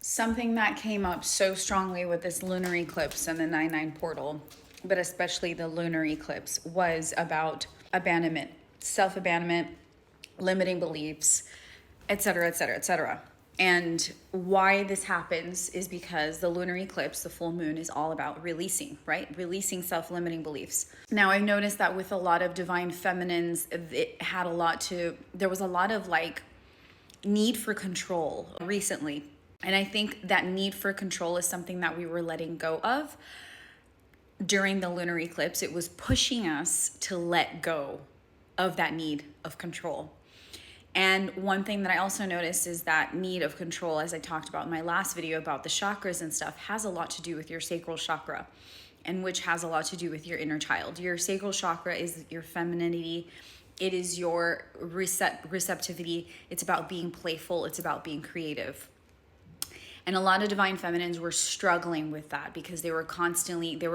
Something that came up so strongly with this lunar eclipse and the 9/9 portal, but especially the lunar eclipse, was about abandonment, self-abandonment, limiting beliefs, etc., etc., etc. And why this happens is because the lunar eclipse, the full moon, is all about releasing, right? Releasing self-limiting beliefs. Now, I've noticed that with a lot of divine feminines, there was a lot of like need for control recently. And I think that need for control is something that we were letting go of during the lunar eclipse. It was pushing us to let go of that need of control. And one thing that I also noticed is that need of control, as I talked about in my last video about the chakras and stuff, has a lot to do with your sacral chakra, and which has a lot to do with your inner child. Your sacral chakra is your femininity. It is your receptivity. It's about being playful. It's about being creative. And a lot of divine feminines were struggling with that because they were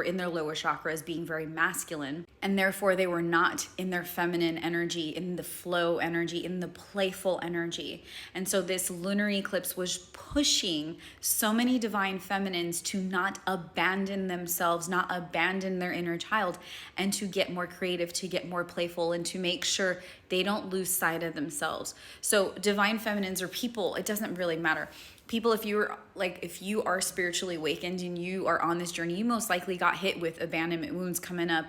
in their lower chakras being very masculine. And therefore they were not in their feminine energy, in the flow energy, in the playful energy. And so this lunar eclipse was pushing so many divine feminines to not abandon themselves, not abandon their inner child, and to get more creative, to get more playful, and to make sure they don't lose sight of themselves. So divine feminines or people, it doesn't really matter. People, if you are spiritually awakened and you are on this journey, you most likely got hit with abandonment wounds coming up,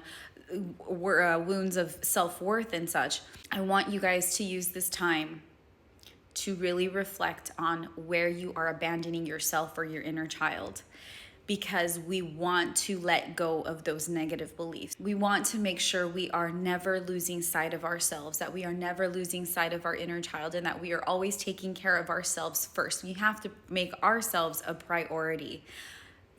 wounds of self-worth and such. I want you guys to use this time to really reflect on where you are abandoning yourself or your inner child, because we want to let go of those negative beliefs. We want to make sure we are never losing sight of ourselves, that we are never losing sight of our inner child, and that we are always taking care of ourselves first. We have to make ourselves a priority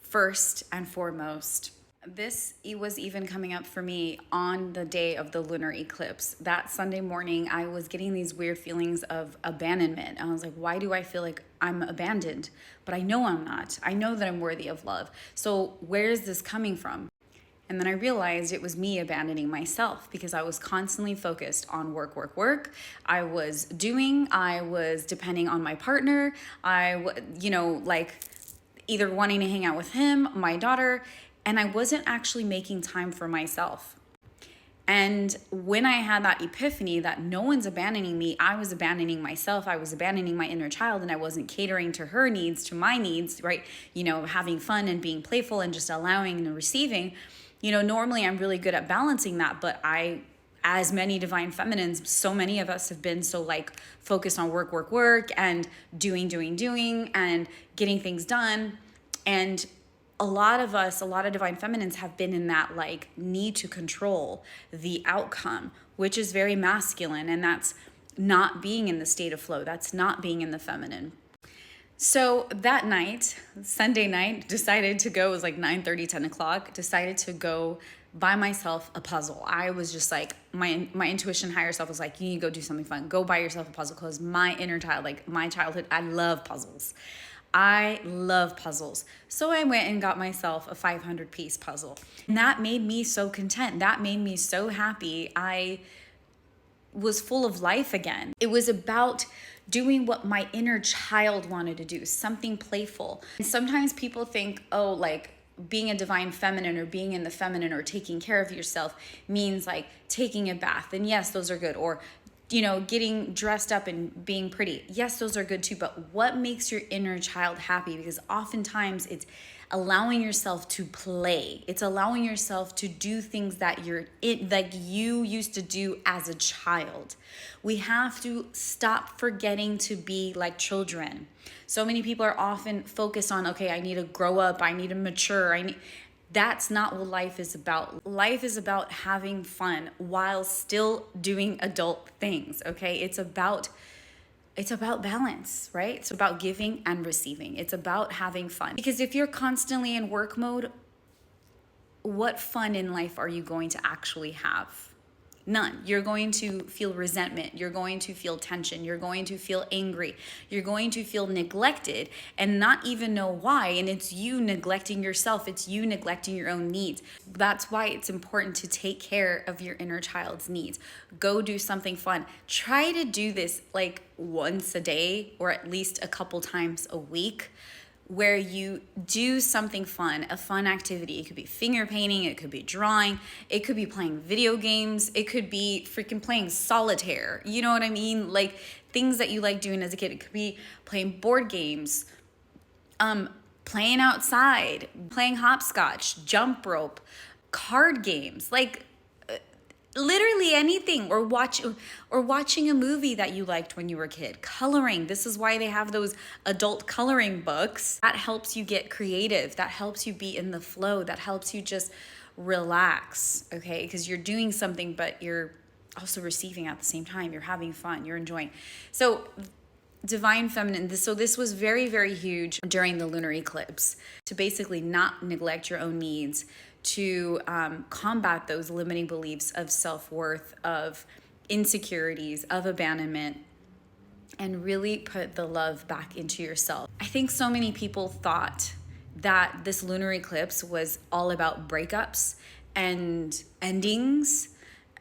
first and foremost. This was even coming up for me on the day of the lunar eclipse. That Sunday morning, I was getting these weird feelings of abandonment. I was like, why do I feel like I'm abandoned? But I know I'm not. I know that I'm worthy of love. So where is this coming from? And then I realized it was me abandoning myself because I was constantly focused on work, work, work. I was depending on my partner. Either wanting to hang out with him, my daughter, and I wasn't actually making time for myself. And when I had that epiphany that no one's abandoning me, I was abandoning myself, I was abandoning my inner child, and I wasn't catering to her needs, to my needs, right? Having fun and being playful and just allowing and receiving. Normally I'm really good at balancing that, but as many divine feminines, so many of us have been so focused on work, work, work, and doing, and getting things done. And a lot of divine feminines have been in that need to control the outcome, which is very masculine. And that's not being in the state of flow. That's not being in the feminine. So that night, Sunday night, decided to go, it was 9:30, 10 o'clock, decided to go buy myself a puzzle. I was just my intuition, higher self was like, you need to go do something fun. Go buy yourself a puzzle, because my inner child, my childhood, I love puzzles. So I went and got myself a 500-piece puzzle. And that made me so content. That made me so happy. I was full of life again. It was about doing what my inner child wanted to do, something playful. And sometimes people think, being a divine feminine or being in the feminine or taking care of yourself means taking a bath. And yes, those are good. Or getting dressed up and being pretty. Yes, those are good too. But what makes your inner child happy? Because oftentimes it's allowing yourself to play. It's allowing yourself to do things that you used to do as a child. We have to stop forgetting to be like children. So many people are often focused on, okay, I need to grow up. I need to mature. That's not what life is about. Life is about having fun while still doing adult things, okay? It's about balance, right? It's about giving and receiving. It's about having fun. Because if you're constantly in work mode, what fun in life are you going to actually have? None. You're going to feel resentment. You're going to feel tension. You're going to feel angry. You're going to feel neglected and not even know why. And it's you neglecting yourself. It's you neglecting your own needs. That's why it's important to take care of your inner child's needs. Go do something fun. Try to do this once a day or at least a couple times a week. where you do something fun, a fun activity. It could be finger painting, it could be drawing, it could be playing video games, it could be freaking playing solitaire. You know what I mean? Like things that you like doing as a kid. It could be playing board games, playing outside, playing hopscotch, jump rope, card games, like literally anything, or watching a movie that you liked when you were a kid. Coloring. This is why they have those adult coloring books. That helps you get creative. That helps you be in the flow. That helps you just relax, okay? Because you're doing something, but you're also receiving at the same time. You're having fun. You're enjoying. So divine feminine, this was very, very huge during the lunar eclipse, to basically not neglect your own needs, to combat those limiting beliefs of self-worth, of insecurities, of abandonment, and really put the love back into yourself. I think so many people thought that this lunar eclipse was all about breakups and endings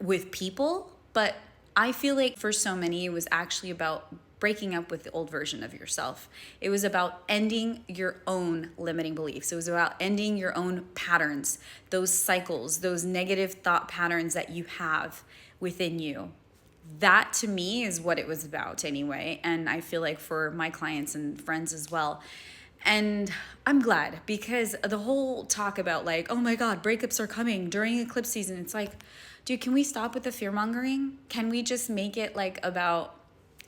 with people, but I feel like for so many it was actually about breaking up with the old version of yourself. It was about ending your own limiting beliefs. It was about ending your own patterns, those cycles, those negative thought patterns that you have within you. That to me is what it was about anyway. And I feel like for my clients and friends as well. And I'm glad, because the whole talk about like, oh my God, breakups are coming during eclipse season. It's like, dude, can we stop with the fear mongering? Can we just make it like about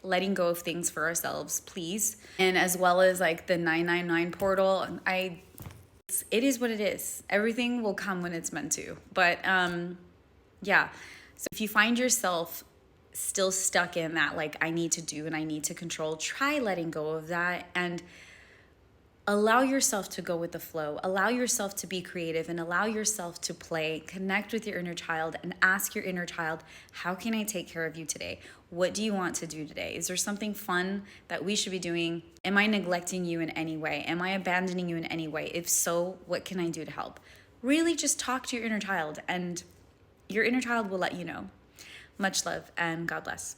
letting go of things for ourselves, please? And as well as like the 999 portal, it is what it is. Everything will come when it's meant to. But yeah, so if you find yourself still stuck in that, like I need to do and I need to control, try letting go of that and allow yourself to go with the flow. Allow yourself to be creative and allow yourself to play. Connect with your inner child and ask your inner child, how can I take care of you today? What do you want to do today? Is there something fun that we should be doing? Am I neglecting you in any way? Am I abandoning you in any way? If so, what can I do to help? Really just talk to your inner child, and your inner child will let you know. Much love and God bless.